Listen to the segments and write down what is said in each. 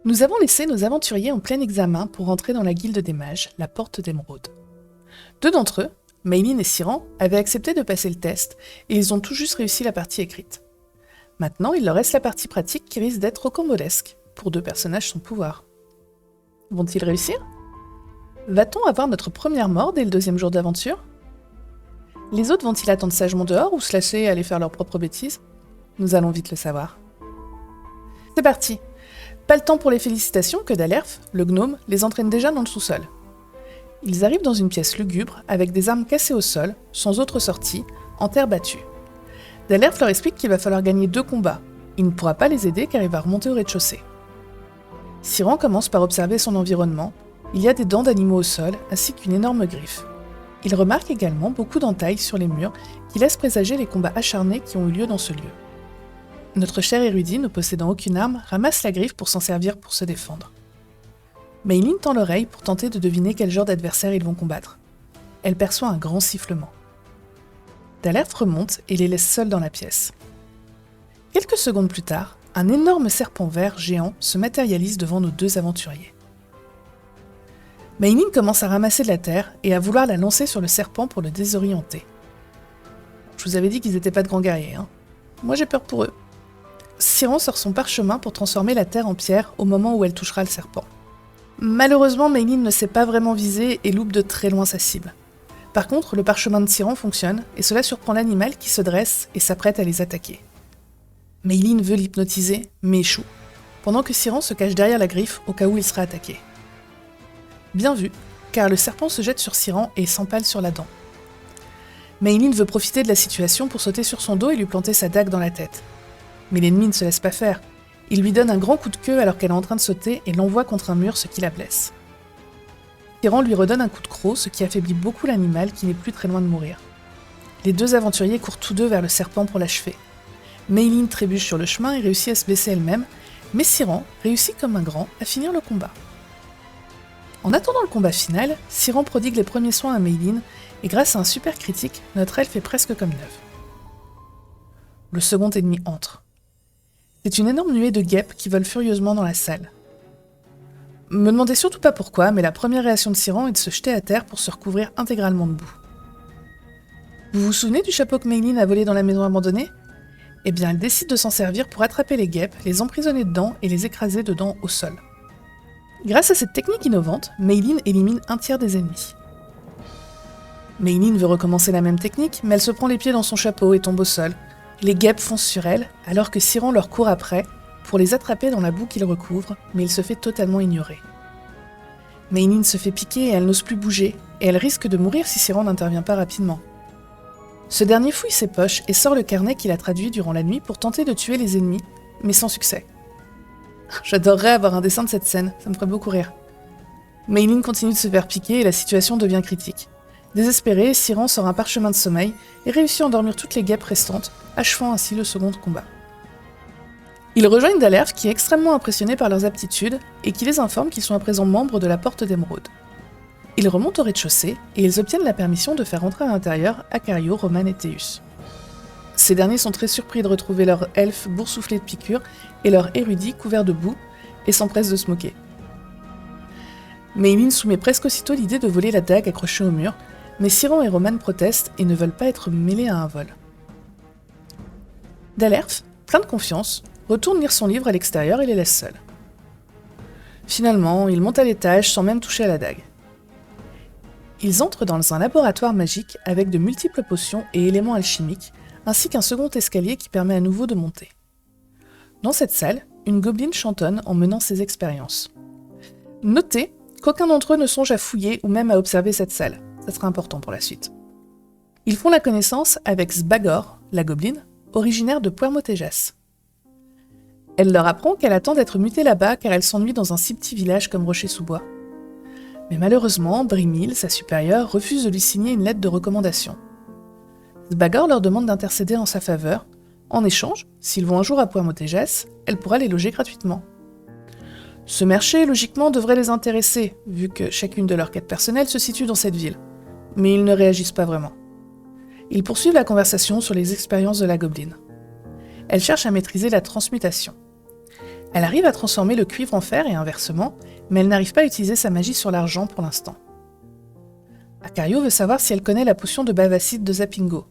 Nous avons laissé nos aventuriers en plein examen pour entrer dans la guilde des mages, la Porte d'Émeraude. Deux d'entre eux, Maylin et Siran, avaient accepté de passer le test et ils ont tout juste réussi la partie écrite. Maintenant, il leur reste la partie pratique qui risque d'être rocambolesque pour deux personnages sans pouvoir. Vont-ils réussir ? Va-t-on avoir notre première mort dès le deuxième jour d'aventure ? Les autres vont-ils attendre sagement dehors ou se lâcher et aller faire leurs propres bêtises ? Nous allons vite le savoir. C'est parti ! Pas le temps pour les félicitations que Dalerf, le gnome, les entraîne déjà dans le sous-sol. Ils arrivent dans une pièce lugubre avec des armes cassées au sol, sans autre sortie, en terre battue. Dalerf leur explique qu'il va falloir gagner 2 combats. Il ne pourra pas les aider car il va remonter au rez-de-chaussée. Siran commence par observer son environnement. Il y a des dents d'animaux au sol, ainsi qu'une énorme griffe. Il remarque également beaucoup d'entailles sur les murs qui laissent présager les combats acharnés qui ont eu lieu dans ce lieu. Notre cher érudit, ne possédant aucune arme, ramasse la griffe pour s'en servir pour se défendre. Maylin tend l'oreille pour tenter de deviner quel genre d'adversaire ils vont combattre. Elle perçoit un grand sifflement. Dalerf remonte et les laisse seuls dans la pièce. Quelques secondes plus tard, un énorme serpent vert géant se matérialise devant nos deux aventuriers. Maylin commence à ramasser de la terre et à vouloir la lancer sur le serpent pour le désorienter. Je vous avais dit qu'ils n'étaient pas de grands guerriers, hein. Moi j'ai peur pour eux. Siran sort son parchemin pour transformer la terre en pierre au moment où elle touchera le serpent. Malheureusement, Maylin ne sait pas vraiment viser et loupe de très loin sa cible. Par contre, le parchemin de Siran fonctionne et cela surprend l'animal qui se dresse et s'apprête à les attaquer. Maylin veut l'hypnotiser, mais échoue, pendant que Siran se cache derrière la griffe au cas où il sera attaqué. Bien vu, car le serpent se jette sur Siran et s'empale sur la dent. Maylin veut profiter de la situation pour sauter sur son dos et lui planter sa dague dans la tête. Mais l'ennemi ne se laisse pas faire. Il lui donne un grand coup de queue alors qu'elle est en train de sauter et l'envoie contre un mur, ce qui la blesse. Siran lui redonne un coup de croc, ce qui affaiblit beaucoup l'animal qui n'est plus très loin de mourir. Les deux aventuriers courent tous deux vers le serpent pour l'achever. Maylin trébuche sur le chemin et réussit à se blesser elle-même, mais Siran réussit comme un grand à finir le combat. En attendant le combat final, Siran prodigue les premiers soins à Maylin et grâce à un super critique, notre elfe est presque comme neuve. Le second ennemi entre. C'est une énorme nuée de guêpes qui volent furieusement dans la salle. Me demandez surtout pas pourquoi, mais la première réaction de Siran est de se jeter à terre pour se recouvrir intégralement de boue. Vous vous souvenez du chapeau que Maylin a volé dans la maison abandonnée ? Eh bien, elle décide de s'en servir pour attraper les guêpes, les emprisonner dedans et les écraser dedans au sol. Grâce à cette technique innovante, Maylin élimine un tiers des ennemis. Maylin veut recommencer la même technique, mais elle se prend les pieds dans son chapeau et tombe au sol. Les guêpes foncent sur elle, alors que Siran leur court après, pour les attraper dans la boue qu'ils recouvrent, mais il se fait totalement ignorer. Maylin se fait piquer et elle n'ose plus bouger, et elle risque de mourir si Siran n'intervient pas rapidement. Ce dernier fouille ses poches et sort le carnet qu'il a traduit durant la nuit pour tenter de tuer les ennemis, mais sans succès. J'adorerais avoir un dessin de cette scène, ça me ferait beaucoup rire. Maylin continue de se faire piquer et la situation devient critique. Désespéré, Siran sort un parchemin de sommeil et réussit à endormir toutes les guêpes restantes, achevant ainsi le second combat. Ils rejoignent Dalerf qui est extrêmement impressionné par leurs aptitudes et qui les informe qu'ils sont à présent membres de la Porte d'Émeraude. Ils remontent au rez-de-chaussée et ils obtiennent la permission de faire entrer à l'intérieur Acario, Roman et Théus. Ces derniers sont très surpris de retrouver leur elfe boursouflé de piqûres et leur érudit couvert de boue et s'empressent de se moquer. Maylin soumet presque aussitôt l'idée de voler la dague accrochée au mur, mais Siran et Roman protestent et ne veulent pas être mêlés à un vol. Dalerf, plein de confiance, retourne lire son livre à l'extérieur et les laisse seuls. Finalement, il monte à l'étage sans même toucher à la dague. Ils entrent dans un laboratoire magique avec de multiples potions et éléments alchimiques, ainsi qu'un second escalier qui permet à nouveau de monter. Dans cette salle, une gobeline chantonne en menant ses expériences. Notez qu'aucun d'entre eux ne songe à fouiller ou même à observer cette salle. Ça sera important pour la suite. Ils font la connaissance avec Sbagor, la gobeline, originaire de Puermotejas. Elle leur apprend qu'elle attend d'être mutée là-bas car elle s'ennuie dans un si petit village comme Rocher-sous-Bois. Mais malheureusement, Brimil, sa supérieure, refuse de lui signer une lettre de recommandation. Sbagor leur demande d'intercéder en sa faveur. En échange, s'ils vont un jour à Puermotejas, elle pourra les loger gratuitement. Ce marché, logiquement, devrait les intéresser, vu que chacune de leurs quêtes personnelles se situe dans cette ville. Mais ils ne réagissent pas vraiment. Ils poursuivent la conversation sur les expériences de la gobeline. Elle cherche à maîtriser la transmutation. Elle arrive à transformer le cuivre en fer et inversement, mais elle n'arrive pas à utiliser sa magie sur l'argent pour l'instant. Acario veut savoir si elle connaît la potion de bavacide de Zapingo.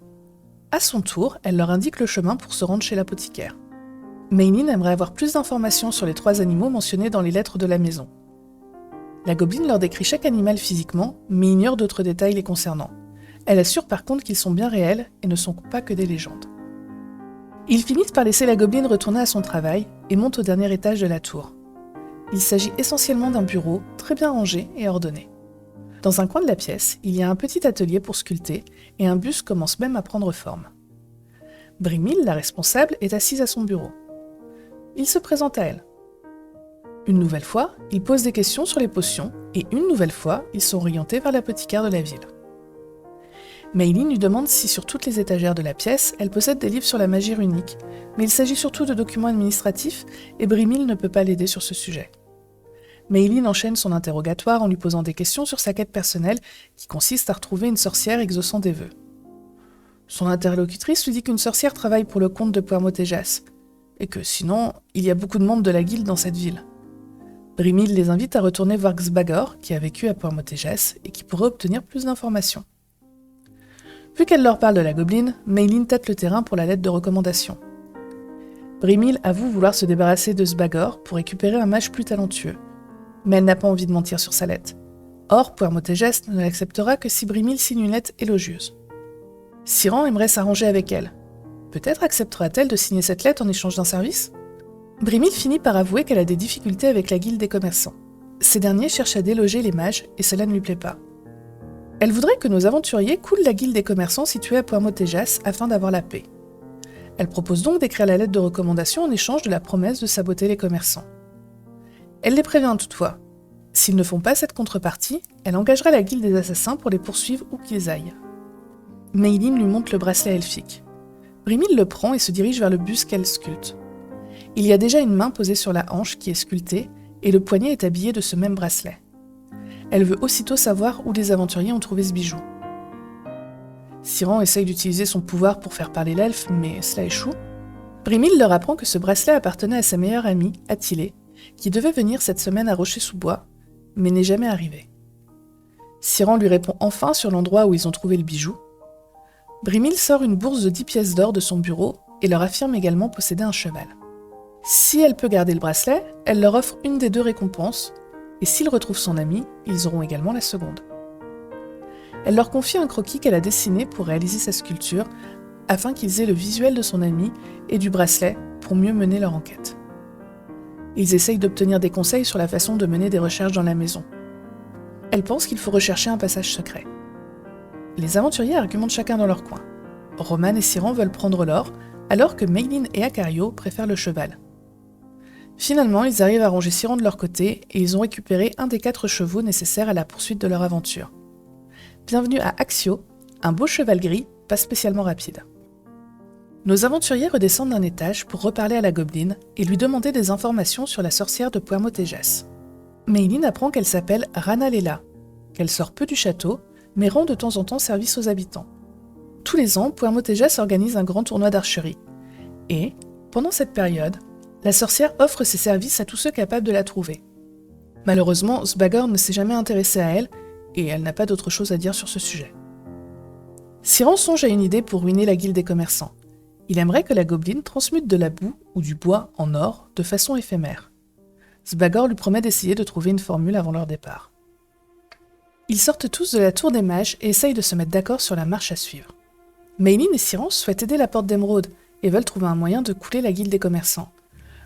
À son tour, elle leur indique le chemin pour se rendre chez l'apothicaire. Meilin aimerait avoir plus d'informations sur les 3 animaux mentionnés dans les lettres de la maison. La gobeline leur décrit chaque animal physiquement, mais ignore d'autres détails les concernant. Elle assure par contre qu'ils sont bien réels et ne sont pas que des légendes. Ils finissent par laisser la gobeline retourner à son travail et montent au dernier étage de la tour. Il s'agit essentiellement d'un bureau, très bien rangé et ordonné. Dans un coin de la pièce, il y a un petit atelier pour sculpter et un buste commence même à prendre forme. Brimil, la responsable, est assise à son bureau. Il se présente à elle. Une nouvelle fois, il pose des questions sur les potions et une nouvelle fois, ils sont orientés vers l'apothicaire de la ville. Meilin lui demande si sur toutes les étagères de la pièce, elle possède des livres sur la magie runique, mais il s'agit surtout de documents administratifs et Brimil ne peut pas l'aider sur ce sujet. Meilin enchaîne son interrogatoire en lui posant des questions sur sa quête personnelle qui consiste à retrouver une sorcière exaucant des vœux. Son interlocutrice lui dit qu'une sorcière travaille pour le comte de Puermotejas et que sinon, il y a beaucoup de membres de la guilde dans cette ville. Brimil les invite à retourner voir Xbagor, qui a vécu à Puermotejas et qui pourrait obtenir plus d'informations. Vu qu'elle leur parle de la gobeline, Meilin tâte le terrain pour la lettre de recommandation. Brimil avoue vouloir se débarrasser de Xbagor pour récupérer un mage plus talentueux, mais elle n'a pas envie de mentir sur sa lettre. Or, Puermotejas ne l'acceptera que si Brimil signe une lettre élogieuse. Siran aimerait s'arranger avec elle. Peut-être acceptera-t-elle de signer cette lettre en échange d'un service ? Brimil finit par avouer qu'elle a des difficultés avec la guilde des commerçants. Ces derniers cherchent à déloger les mages et cela ne lui plaît pas. Elle voudrait que nos aventuriers coulent la guilde des commerçants située à Puermotejas afin d'avoir la paix. Elle propose donc d'écrire la lettre de recommandation en échange de la promesse de saboter les commerçants. Elle les prévient toutefois. S'ils ne font pas cette contrepartie, elle engagera la guilde des assassins pour les poursuivre où qu'ils aillent. Meilin lui montre le bracelet elfique. Brimil le prend et se dirige vers le buste qu'elle sculpte. Il y a déjà une main posée sur la hanche qui est sculptée et le poignet est habillé de ce même bracelet. Elle veut aussitôt savoir où les aventuriers ont trouvé ce bijou. Siran essaye d'utiliser son pouvoir pour faire parler l'elfe, mais cela échoue. Brimil leur apprend que ce bracelet appartenait à sa meilleure amie, Attilé, qui devait venir cette semaine à Rocher-sous-Bois, mais n'est jamais arrivé. Siran lui répond enfin sur l'endroit où ils ont trouvé le bijou. Brimil sort une bourse de 10 pièces d'or de son bureau et leur affirme également posséder un cheval. Si elle peut garder le bracelet, elle leur offre une des 2 récompenses, et s'ils retrouvent son ami, ils auront également la seconde. Elle leur confie un croquis qu'elle a dessiné pour réaliser sa sculpture, afin qu'ils aient le visuel de son ami et du bracelet pour mieux mener leur enquête. Ils essayent d'obtenir des conseils sur la façon de mener des recherches dans la maison. Elle pense qu'il faut rechercher un passage secret. Les aventuriers argumentent chacun dans leur coin. Roman et Siran veulent prendre l'or, alors que Meilin et Acario préfèrent le cheval. Finalement, ils arrivent à ranger Siran de leur côté et ils ont récupéré un des 4 chevaux nécessaires à la poursuite de leur aventure. Bienvenue à Axio, un beau cheval gris, pas spécialement rapide. Nos aventuriers redescendent d'un étage pour reparler à la gobeline et lui demander des informations sur la sorcière de Puermotejas. Meilin apprend qu'elle s'appelle Rana Lela, qu'elle sort peu du château, mais rend de temps en temps service aux habitants. Tous les ans, Puermotejas organise un grand tournoi d'archerie. Et, pendant cette période, la sorcière offre ses services à tous ceux capables de la trouver. Malheureusement, Xbagor ne s'est jamais intéressé à elle, et elle n'a pas d'autre chose à dire sur ce sujet. Siran songe à une idée pour ruiner la guilde des commerçants. Il aimerait que la gobeline transmute de la boue ou du bois en or de façon éphémère. Xbagor lui promet d'essayer de trouver une formule avant leur départ. Ils sortent tous de la tour des mages et essayent de se mettre d'accord sur la marche à suivre. Meilin et Siran souhaitent aider la porte d'émeraude et veulent trouver un moyen de couler la guilde des commerçants.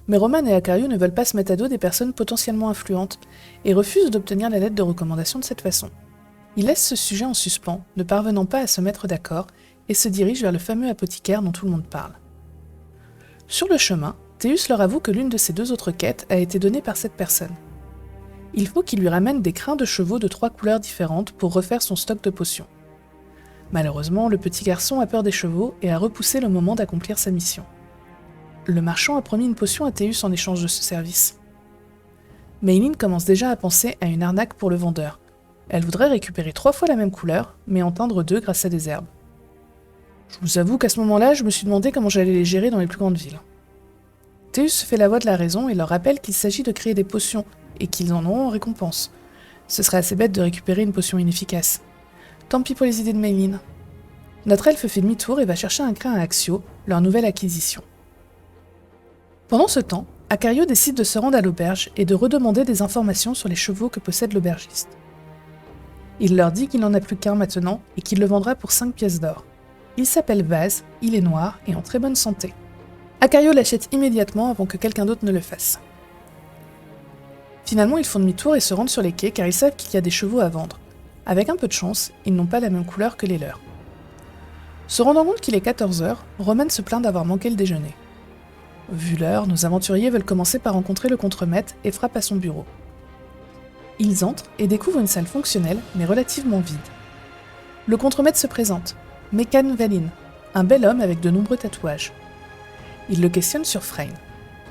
Mais Roman et Acario ne veulent pas se mettre à dos des personnes potentiellement influentes et refusent d'obtenir la lettre de recommandation de cette façon. Ils laissent ce sujet en suspens, ne parvenant pas à se mettre d'accord, et se dirigent vers le fameux apothicaire dont tout le monde parle. Sur le chemin, Théus leur avoue que l'une de ses 2 autres quêtes a été donnée par cette personne. Il faut qu'il lui ramène des crins de chevaux de 3 couleurs différentes pour refaire son stock de potions. Malheureusement, le petit garçon a peur des chevaux et a repoussé le moment d'accomplir sa mission. Le marchand a promis une potion à Théus en échange de ce service. Meilin commence déjà à penser à une arnaque pour le vendeur. Elle voudrait récupérer 3 fois la même couleur, mais en teindre 2 grâce à des herbes. Je vous avoue qu'à ce moment-là, je me suis demandé comment j'allais les gérer dans les plus grandes villes. Théus se fait la voix de la raison et leur rappelle qu'il s'agit de créer des potions, et qu'ils en auront en récompense. Ce serait assez bête de récupérer une potion inefficace. Tant pis pour les idées de Maylin. Notre elfe fait demi-tour et va chercher un crin à Axio, leur nouvelle acquisition. Pendant ce temps, Acario décide de se rendre à l'auberge et de redemander des informations sur les chevaux que possède l'aubergiste. Il leur dit qu'il n'en a plus qu'un maintenant et qu'il le vendra pour 5 pièces d'or. Il s'appelle Vaz, il est noir et en très bonne santé. Acario l'achète immédiatement avant que quelqu'un d'autre ne le fasse. Finalement, ils font demi-tour et se rendent sur les quais car ils savent qu'il y a des chevaux à vendre. Avec un peu de chance, ils n'ont pas la même couleur que les leurs. Se rendant compte qu'il est 14h, Roman se plaint d'avoir manqué le déjeuner. Vu l'heure, nos aventuriers veulent commencer par rencontrer le contremaître et frappent à son bureau. Ils entrent et découvrent une salle fonctionnelle, mais relativement vide. Le contremaître se présente, Mekan Valin, un bel homme avec de nombreux tatouages. Ils le questionnent sur Freyn.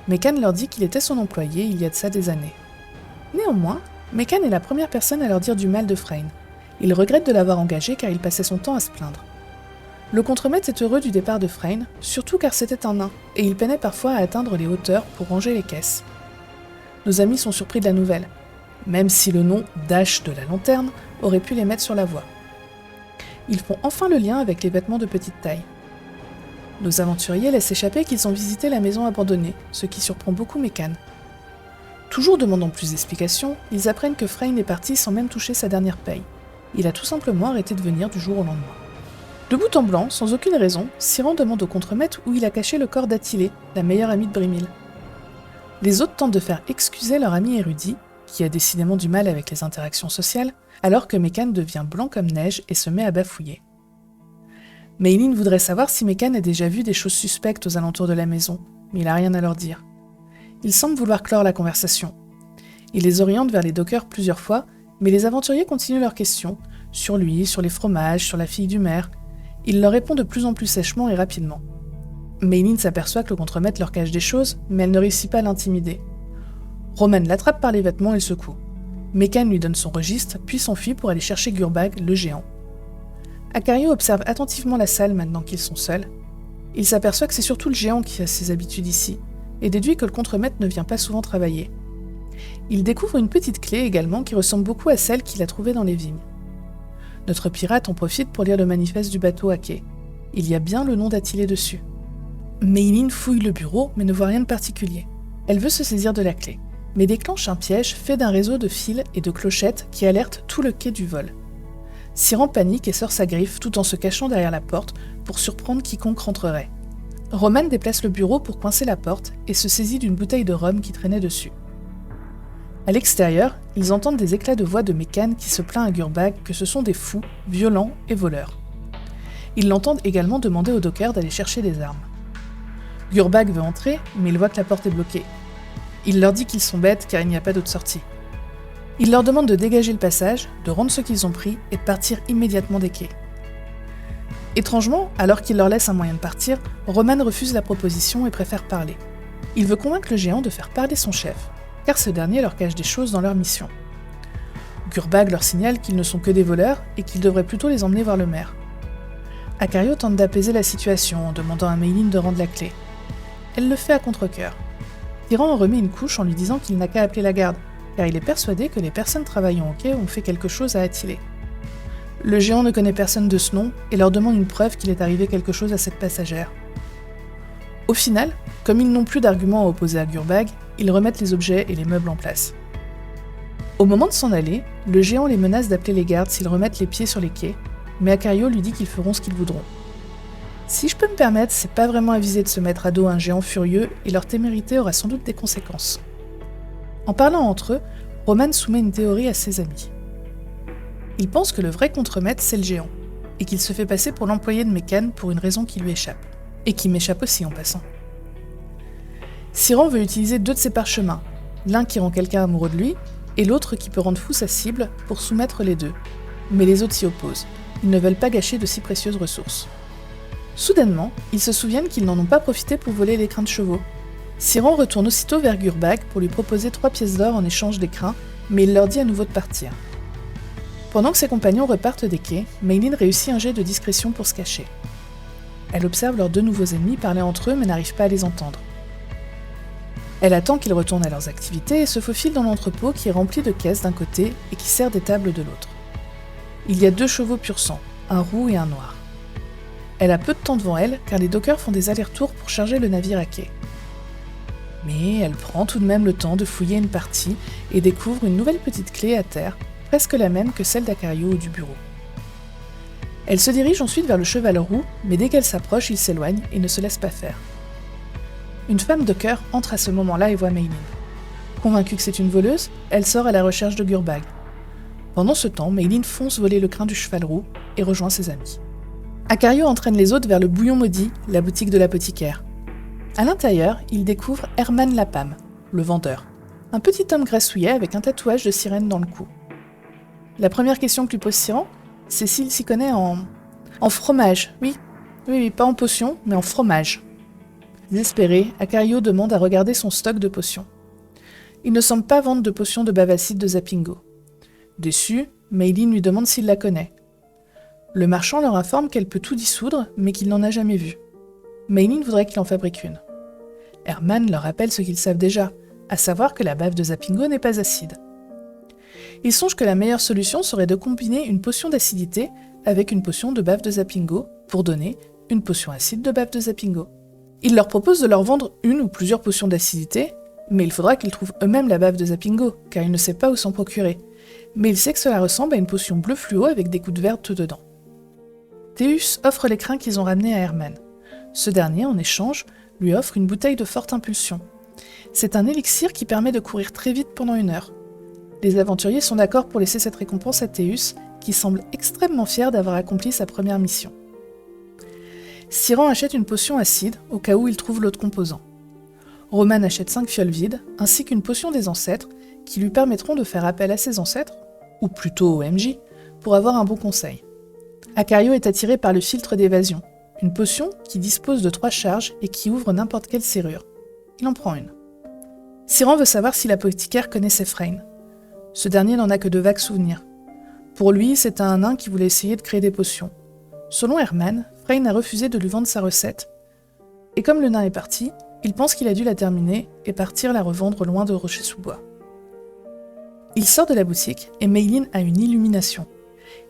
Mekan leur dit qu'il était son employé il y a de ça des années. Néanmoins, Mekan est la première personne à leur dire du mal de Freyn. Il regrette de l'avoir engagé car il passait son temps à se plaindre. Le contremaître est heureux du départ de Freyn, surtout car c'était un nain, et il peinait parfois à atteindre les hauteurs pour ranger les caisses. Nos amis sont surpris de la nouvelle, même si le nom d'Ash de la Lanterne aurait pu les mettre sur la voie. Ils font enfin le lien avec les vêtements de petite taille. Nos aventuriers laissent échapper qu'ils ont visité la maison abandonnée, ce qui surprend beaucoup Mekan. Toujours demandant plus d'explications, ils apprennent que Freyn est parti sans même toucher sa dernière paye. Il a tout simplement arrêté de venir du jour au lendemain. De bout en blanc, sans aucune raison, Siran demande au contremaître où il a caché le corps d'Athilé, la meilleure amie de Brimil. Les autres tentent de faire excuser leur ami érudit, qui a décidément du mal avec les interactions sociales, alors que Mekan devient blanc comme neige et se met à bafouiller. Maylin voudrait savoir si Mekan a déjà vu des choses suspectes aux alentours de la maison, mais il n'a rien à leur dire. Il semble vouloir clore la conversation. Il les oriente vers les dockers plusieurs fois, mais les aventuriers continuent leurs questions, sur lui, sur les fromages, sur la fille du maire. Il leur répond de plus en plus sèchement et rapidement. Maylin s'aperçoit que le contremaître leur cache des choses, mais elle ne réussit pas à l'intimider. Roman l'attrape par les vêtements et le secoue. Mekan lui donne son registre, puis s'enfuit pour aller chercher Gurbag, le géant. Acario observe attentivement la salle maintenant qu'ils sont seuls. Il s'aperçoit que c'est surtout le géant qui a ses habitudes ici, et déduit que le contremaître ne vient pas souvent travailler. Il découvre une petite clé également qui ressemble beaucoup à celle qu'il a trouvée dans les vignes. Notre pirate en profite pour lire le manifeste du bateau à quai. Il y a bien le nom d'Athilé dessus. Maylin fouille le bureau, mais ne voit rien de particulier. Elle veut se saisir de la clé, mais déclenche un piège fait d'un réseau de fils et de clochettes qui alerte tout le quai du vol. Siran panique et sort sa griffe tout en se cachant derrière la porte pour surprendre quiconque rentrerait. Roman déplace le bureau pour coincer la porte et se saisit d'une bouteille de rhum qui traînait dessus. À l'extérieur, ils entendent des éclats de voix de Mekan qui se plaint à Gurbag que ce sont des fous, violents et voleurs. Ils l'entendent également demander aux dockers d'aller chercher des armes. Gurbag veut entrer, mais il voit que la porte est bloquée. Il leur dit qu'ils sont bêtes car il n'y a pas d'autre sortie. Il leur demande de dégager le passage, de rendre ce qu'ils ont pris et de partir immédiatement des quais. Étrangement, alors qu'il leur laisse un moyen de partir, Roman refuse la proposition et préfère parler. Il veut convaincre le géant de faire parler son chef, car ce dernier leur cache des choses dans leur mission. Gurbag leur signale qu'ils ne sont que des voleurs et qu'ils devraient plutôt les emmener voir le maire. Acario tente d'apaiser la situation en demandant à Maylin de rendre la clé. Elle le fait à contre-cœur. Tyran en remet une couche en lui disant qu'il n'a qu'à appeler la garde, car il est persuadé que les personnes travaillant au quai ont fait quelque chose à Athilé. Le géant ne connaît personne de ce nom et leur demande une preuve qu'il est arrivé quelque chose à cette passagère. Au final, comme ils n'ont plus d'arguments à opposer à Gurbag, ils remettent les objets et les meubles en place. Au moment de s'en aller, le géant les menace d'appeler les gardes s'ils remettent les pieds sur les quais, mais Acario lui dit qu'ils feront ce qu'ils voudront. Si je peux me permettre, c'est pas vraiment avisé de se mettre à dos un géant furieux et leur témérité aura sans doute des conséquences. En parlant entre eux, Roman soumet une théorie à ses amis. Il pense que le vrai contremaître c'est le géant, et qu'il se fait passer pour l'employé de Mekan pour une raison qui lui échappe, et qui m'échappe aussi en passant. Siran veut utiliser 2 de ses parchemins, l'un qui rend quelqu'un amoureux de lui, et l'autre qui peut rendre fou sa cible pour soumettre les 2. Mais les autres s'y opposent, ils ne veulent pas gâcher de si précieuses ressources. Soudainement, ils se souviennent qu'ils n'en ont pas profité pour voler les crins de chevaux. Siran retourne aussitôt vers Gurbag pour lui proposer 3 pièces d'or en échange des crins, mais il leur dit à nouveau de partir. Pendant que ses compagnons repartent des quais, Maylin réussit un jet de discrétion pour se cacher. Elle observe leurs 2 nouveaux ennemis parler entre eux mais n'arrive pas à les entendre. Elle attend qu'ils retournent à leurs activités et se faufile dans l'entrepôt qui est rempli de caisses d'un côté et qui sert des tables de l'autre. Il y a 2 chevaux pur sang, un roux et un noir. Elle a peu de temps devant elle car les dockers font des allers-retours pour charger le navire à quai. Mais elle prend tout de même le temps de fouiller une partie et découvre une nouvelle petite clé à terre, presque la même que celle d'Acario ou du bureau. Elle se dirige ensuite vers le cheval roux, mais dès qu'elle s'approche, il s'éloigne et ne se laisse pas faire. Une femme docker entre à ce moment-là et voit Meilin. Convaincue que c'est une voleuse, elle sort à la recherche de Gurbag. Pendant ce temps, Meilin fonce voler le crin du cheval roux et rejoint ses amis. Acario entraîne les autres vers le Bouillon Maudit, la boutique de l'apothicaire. À l'intérieur, il découvre Herman Lapam, le vendeur, un petit homme grassouillet avec un tatouage de sirène dans le cou. La première question que lui pose Siran, c'est s'il s'y connaît en fromage. Oui, pas en potions, mais en fromage. Désespéré, Acario demande à regarder son stock de potions. Il ne semble pas vendre de potions de bavacide de Zapingo. Déçu, Meilin lui demande s'il la connaît. Le marchand leur informe qu'elle peut tout dissoudre, mais qu'il n'en a jamais vu. Meilin voudrait qu'il en fabrique une. Herman leur rappelle ce qu'ils savent déjà, à savoir que la bave de Zapingo n'est pas acide. Ils songent que la meilleure solution serait de combiner une potion d'acidité avec une potion de bave de Zapingo pour donner une potion acide de bave de Zapingo. Il leur propose de leur vendre une ou plusieurs potions d'acidité, mais il faudra qu'ils trouvent eux-mêmes la bave de Zapingo, car il ne sait pas où s'en procurer. Mais il sait que cela ressemble à une potion bleu fluo avec des gouttes vertes dedans. Théus offre les crins qu'ils ont ramenés à Herman. Ce dernier, en échange, lui offre une bouteille de forte impulsion. C'est un élixir qui permet de courir très vite pendant 1 heure. Les aventuriers sont d'accord pour laisser cette récompense à Théus, qui semble extrêmement fier d'avoir accompli sa première mission. Siran achète une potion acide, au cas où il trouve l'autre composant. Roman achète 5 fioles vides, ainsi qu'une potion des ancêtres, qui lui permettront de faire appel à ses ancêtres, ou plutôt au MJ, pour avoir un bon conseil. Acario est attiré par le filtre d'évasion, une potion qui dispose de 3 charges et qui ouvre n'importe quelle serrure. Il en prend une. Siran veut savoir si l'apothicaire connaissait Freyn. Ce dernier n'en a que de vagues souvenirs. Pour lui, c'est un nain qui voulait essayer de créer des potions. Selon Herman, Freyn a refusé de lui vendre sa recette. Et comme le nain est parti, il pense qu'il a dû la terminer et partir la revendre loin de Rocher-sous-Bois. Il sort de la boutique et Meilin a une illumination.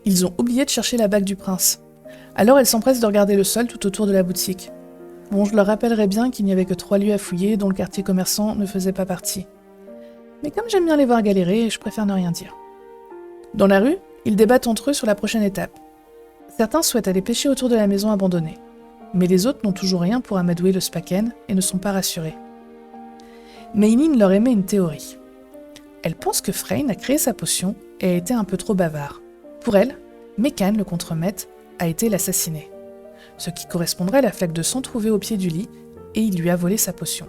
Ils ont oublié de chercher la bague du prince. Alors elle s'empresse de regarder le sol tout autour de la boutique. Bon, je leur rappellerai bien qu'il n'y avait que 3 lieux à fouiller dont le quartier commerçant ne faisait pas partie. Mais comme j'aime bien les voir galérer, je préfère ne rien dire. Dans la rue, ils débattent entre eux sur la prochaine étape. Certains souhaitent aller pêcher autour de la maison abandonnée, mais les autres n'ont toujours rien pour amadouer le Spaken et ne sont pas rassurés. Meilin leur émet une théorie. Elle pense que Freyn a créé sa potion et a été un peu trop bavard. Pour elle, Mekan, le contremaître, a été l'assassiné, ce qui correspondrait à la flaque de sang trouvée au pied du lit, et il lui a volé sa potion.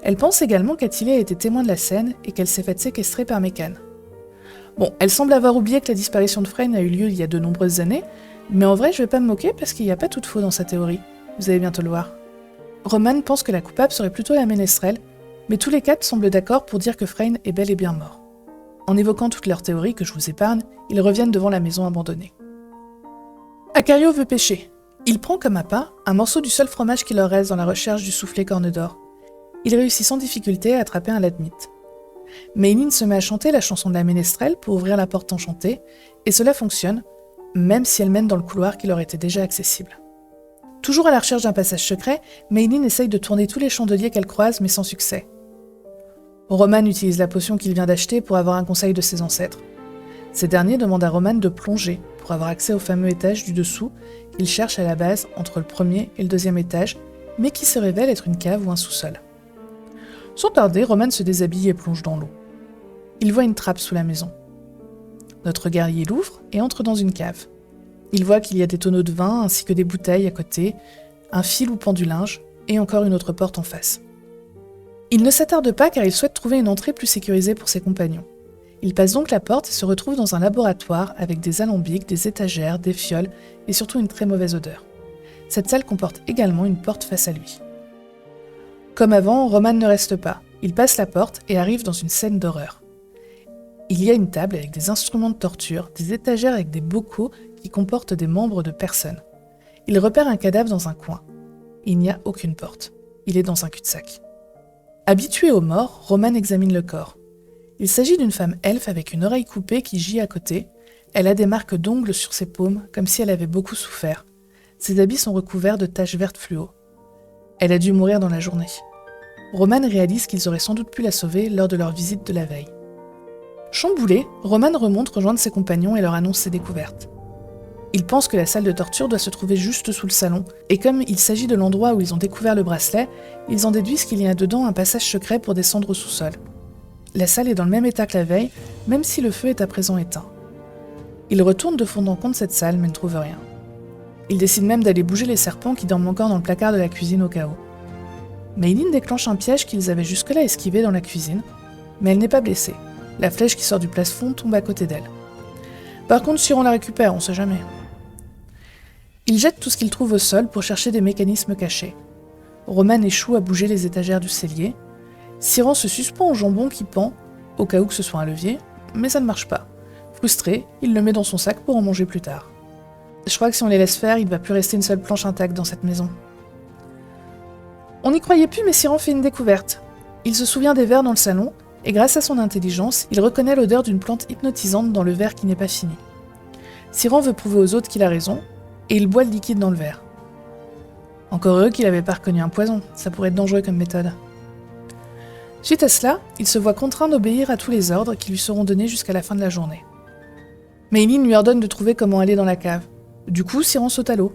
Elle pense également qu'Attilé a été témoin de la scène et qu'elle s'est faite séquestrer par Mekan. Bon, elle semble avoir oublié que la disparition de Freyn a eu lieu il y a de nombreuses années, mais en vrai je vais pas me moquer parce qu'il n'y a pas tout de faux dans sa théorie. Vous allez bientôt le voir. Roman pense que la coupable serait plutôt la ménestrelle, mais tous les 4 semblent d'accord pour dire que Freyn est bel et bien mort. En évoquant toutes leurs théories que je vous épargne, ils reviennent devant la maison abandonnée. Acario veut pêcher. Il prend comme appât un morceau du seul fromage qui leur reste dans la recherche du soufflé corne d'or. Il réussit sans difficulté à attraper un ladmite. Meilin se met à chanter la chanson de la ménestrelle pour ouvrir la porte enchantée, et cela fonctionne, même si elle mène dans le couloir qui leur était déjà accessible. Toujours à la recherche d'un passage secret, Meilin essaye de tourner tous les chandeliers qu'elle croise, mais sans succès. Roman utilise la potion qu'il vient d'acheter pour avoir un conseil de ses ancêtres. Ces derniers demandent à Roman de plonger pour avoir accès au fameux étage du dessous qu'il cherche à la base entre le premier et le 2e étage, mais qui se révèle être une cave ou un sous-sol. Sans tarder, Roman se déshabille et plonge dans l'eau. Il voit une trappe sous la maison. Notre guerrier l'ouvre et entre dans une cave. Il voit qu'il y a des tonneaux de vin ainsi que des bouteilles à côté, un fil où pend du linge et encore une autre porte en face. Il ne s'attarde pas car il souhaite trouver une entrée plus sécurisée pour ses compagnons. Il passe donc la porte et se retrouve dans un laboratoire avec des alambics, des étagères, des fioles et surtout une très mauvaise odeur. Cette salle comporte également une porte face à lui. Comme avant, Roman ne reste pas. Il passe la porte et arrive dans une scène d'horreur. Il y a une table avec des instruments de torture, des étagères avec des bocaux qui comportent des membres de personnes. Il repère un cadavre dans un coin. Il n'y a aucune porte. Il est dans un cul-de-sac. Habituée aux morts, Roman examine le corps. Il s'agit d'une femme elfe avec une oreille coupée qui gît à côté. Elle a des marques d'ongles sur ses paumes, comme si elle avait beaucoup souffert. Ses habits sont recouverts de taches vertes fluo. Elle a dû mourir dans la journée. Roman réalise qu'ils auraient sans doute pu la sauver lors de leur visite de la veille. Chamboulé, Roman remonte rejoindre ses compagnons et leur annonce ses découvertes. Il pense que la salle de torture doit se trouver juste sous le salon, et comme il s'agit de l'endroit où ils ont découvert le bracelet, ils en déduisent qu'il y a dedans un passage secret pour descendre au sous-sol. La salle est dans le même état que la veille, même si le feu est à présent éteint. Ils retournent de fond en comble cette salle, mais ne trouvent rien. Ils décident même d'aller bouger les serpents qui dorment encore dans le placard de la cuisine au cas où. Maylin déclenche un piège qu'ils avaient jusque-là esquivé dans la cuisine, mais elle n'est pas blessée. La flèche qui sort du plafond tombe à côté d'elle. Par contre, Siron la récupère, on sait jamais. Ils jettent tout ce qu'ils trouvent au sol pour chercher des mécanismes cachés. Roman échoue à bouger les étagères du cellier. Siron se suspend au jambon qui pend, au cas où que ce soit un levier, mais ça ne marche pas. Frustré, il le met dans son sac pour en manger plus tard. Je crois que si on les laisse faire, il ne va plus rester une seule planche intacte dans cette maison. On n'y croyait plus, mais Siron fait une découverte. Il se souvient des verres dans le salon, et grâce à son intelligence, il reconnaît l'odeur d'une plante hypnotisante dans le verre qui n'est pas fini. Siron veut prouver aux autres qu'il a raison, et il boit le liquide dans le verre. Encore heureux qu'il n'avait pas reconnu un poison, ça pourrait être dangereux comme méthode. Suite à cela, il se voit contraint d'obéir à tous les ordres qui lui seront donnés jusqu'à la fin de la journée. Maylin lui ordonne de trouver comment aller dans la cave. Du coup, Siron saute à l'eau.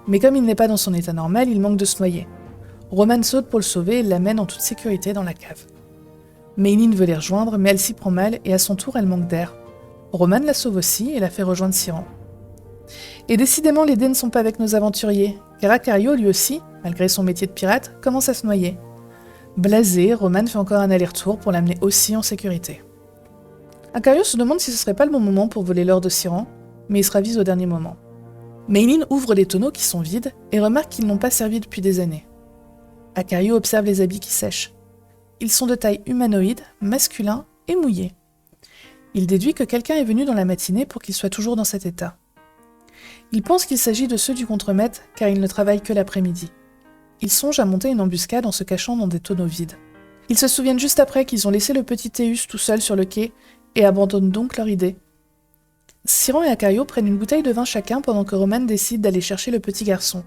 Mais comme il n'est pas dans son état normal, il manque de se noyer. Roman saute pour le sauver et l'amène en toute sécurité dans la cave. Maylin veut les rejoindre, mais elle s'y prend mal et à son tour, elle manque d'air. Roman la sauve aussi et la fait rejoindre Siron. Et décidément, les dés ne sont pas avec nos aventuriers, car Acario, lui aussi, malgré son métier de pirate, commence à se noyer. Blasé, Roman fait encore un aller-retour pour l'amener aussi en sécurité. Acario se demande si ce serait pas le bon moment pour voler l'or de Siron, mais il se ravise au dernier moment. Maylin ouvre les tonneaux qui sont vides et remarque qu'ils n'ont pas servi depuis des années. Acario observe les habits qui sèchent. Ils sont de taille humanoïde, masculin et mouillés. Il déduit que quelqu'un est venu dans la matinée pour qu'ils soient toujours dans cet état. Il pense qu'il s'agit de ceux du contremaître car ils ne travaillent que l'après-midi. Ils songent à monter une embuscade en se cachant dans des tonneaux vides. Ils se souviennent juste après qu'ils ont laissé le petit Théus tout seul sur le quai et abandonnent donc leur idée. Siron et Acario prennent une bouteille de vin chacun pendant que Roman décide d'aller chercher le petit garçon.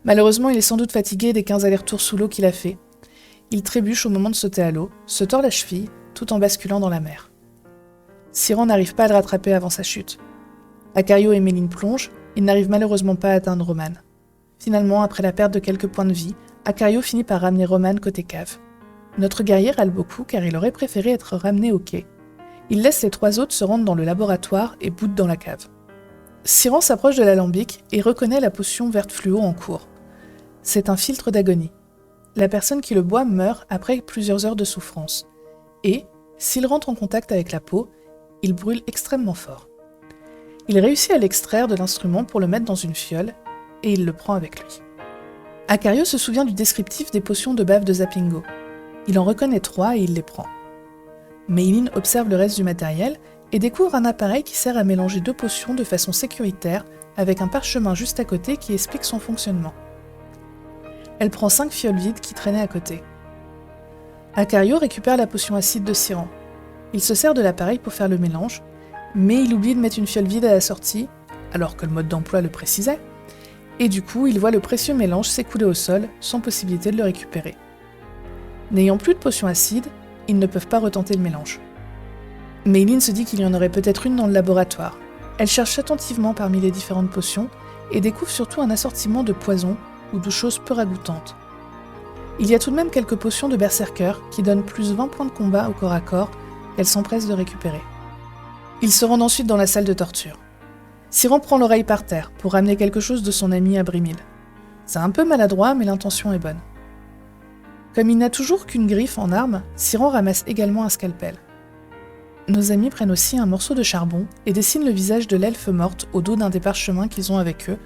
Malheureusement, il est sans doute fatigué des 15 allers-retours sous l'eau qu'il a fait. Il trébuche au moment de sauter à l'eau, se tord la cheville, tout en basculant dans la mer. Siron n'arrive pas à le rattraper avant sa chute. Acario et Maylin plongent, ils n'arrivent malheureusement pas à atteindre Roman. Finalement, après la perte de quelques points de vie, Acario finit par ramener Roman côté cave. Notre guerrier râle beaucoup car il aurait préféré être ramené au quai. Il laisse les 3 autres se rendre dans le laboratoire et boutent dans la cave. Siron s'approche de l'alambic et reconnaît la potion verte fluo en cours. C'est un filtre d'agonie. La personne qui le boit meurt après plusieurs heures de souffrance. Et, s'il rentre en contact avec la peau, il brûle extrêmement fort. Il réussit à l'extraire de l'instrument pour le mettre dans une fiole, et il le prend avec lui. Acario se souvient du descriptif des potions de bave de Zapingo. Il en reconnaît 3 et il les prend. Maylin observe le reste du matériel et découvre un appareil qui sert à mélanger 2 potions de façon sécuritaire avec un parchemin juste à côté qui explique son fonctionnement. Elle prend 5 fioles vides qui traînaient à côté. Acario récupère la potion acide de Siron. Il se sert de l'appareil pour faire le mélange, mais il oublie de mettre une fiole vide à la sortie, alors que le mode d'emploi le précisait, et du coup il voit le précieux mélange s'écouler au sol sans possibilité de le récupérer. N'ayant plus de potion acide, ils ne peuvent pas retenter le mélange. Maylin se dit qu'il y en aurait peut-être une dans le laboratoire. Elle cherche attentivement parmi les différentes potions et découvre surtout un assortiment de poisons ou de choses peu ragoûtantes. Il y a tout de même quelques potions de berserker qui donnent plus 20 points de combat au corps à corps qu'elle s'empresse de récupérer. Ils se rendent ensuite dans la salle de torture. Siron prend l'oreille par terre pour ramener quelque chose de son ami à Brimil. C'est un peu maladroit, mais l'intention est bonne. Comme il n'a toujours qu'une griffe en arme, Siron ramasse également un scalpel. Nos amis prennent aussi un morceau de charbon et dessinent le visage de l'elfe morte au dos d'un des parchemins qu'ils ont avec eux,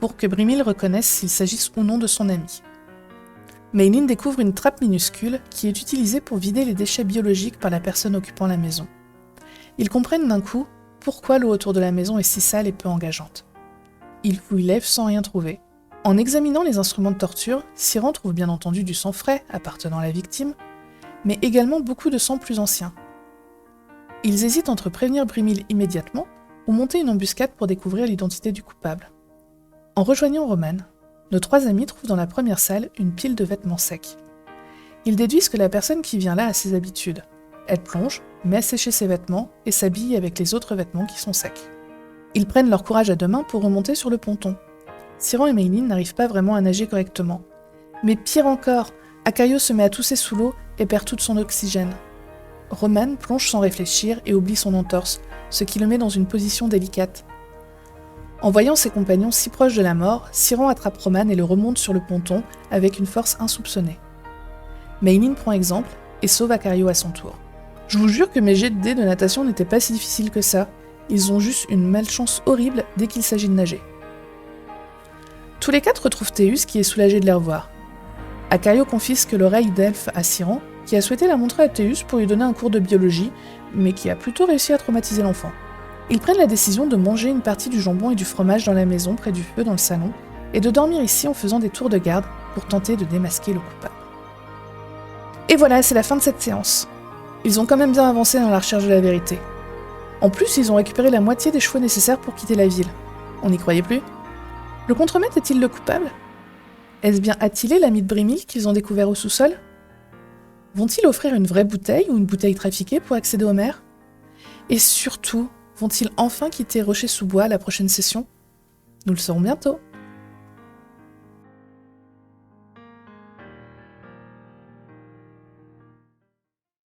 pour que Brimil reconnaisse s'il s'agisse ou non de son ami. Maylin découvre une trappe minuscule qui est utilisée pour vider les déchets biologiques par la personne occupant la maison. Ils comprennent d'un coup pourquoi l'eau autour de la maison est si sale et peu engageante. Ils fouillent l'elfe sans rien trouver. En examinant les instruments de torture, Siran trouve bien entendu du sang frais appartenant à la victime, mais également beaucoup de sang plus ancien. Ils hésitent entre prévenir Brimil immédiatement ou monter une embuscade pour découvrir l'identité du coupable. En rejoignant Roman, nos 3 amis trouvent dans la première salle une pile de vêtements secs. Ils déduisent que la personne qui vient là a ses habitudes. Elle plonge, met à sécher ses vêtements et s'habille avec les autres vêtements qui sont secs. Ils prennent leur courage à 2 mains pour remonter sur le ponton. Siran et Meilin n'arrivent pas vraiment à nager correctement. Mais pire encore, Akayo se met à tousser sous l'eau et perd tout son oxygène. Roman plonge sans réfléchir et oublie son entorse, ce qui le met dans une position délicate. En voyant ses compagnons si proches de la mort, Siran attrape Roman et le remonte sur le ponton avec une force insoupçonnée. Meilin prend exemple et sauve Akayo à son tour. Je vous jure que mes jets de dés de natation n'étaient pas si difficiles que ça, ils ont juste une malchance horrible dès qu'il s'agit de nager. Tous les 4 retrouvent Théus qui est soulagé de les revoir. Akayo confisque l'oreille d'elfe à Siran, qui a souhaité la montrer à Théus pour lui donner un cours de biologie, mais qui a plutôt réussi à traumatiser l'enfant. Ils prennent la décision de manger une partie du jambon et du fromage dans la maison près du feu dans le salon, et de dormir ici en faisant des tours de garde pour tenter de démasquer le coupable. Et voilà, c'est la fin de cette séance. Ils ont quand même bien avancé dans la recherche de la vérité. En plus, ils ont récupéré la moitié des chevaux nécessaires pour quitter la ville. On n'y croyait plus ? Le contremaître est-il le coupable ? Est-ce bien Attilé, l'ami de Brimil, qu'ils ont découvert au sous-sol ? Vont-ils offrir une vraie bouteille ou une bouteille trafiquée pour accéder au maire ? Et surtout, vont-ils enfin quitter Rocher-sous-Bois à la prochaine session ? Nous le saurons bientôt.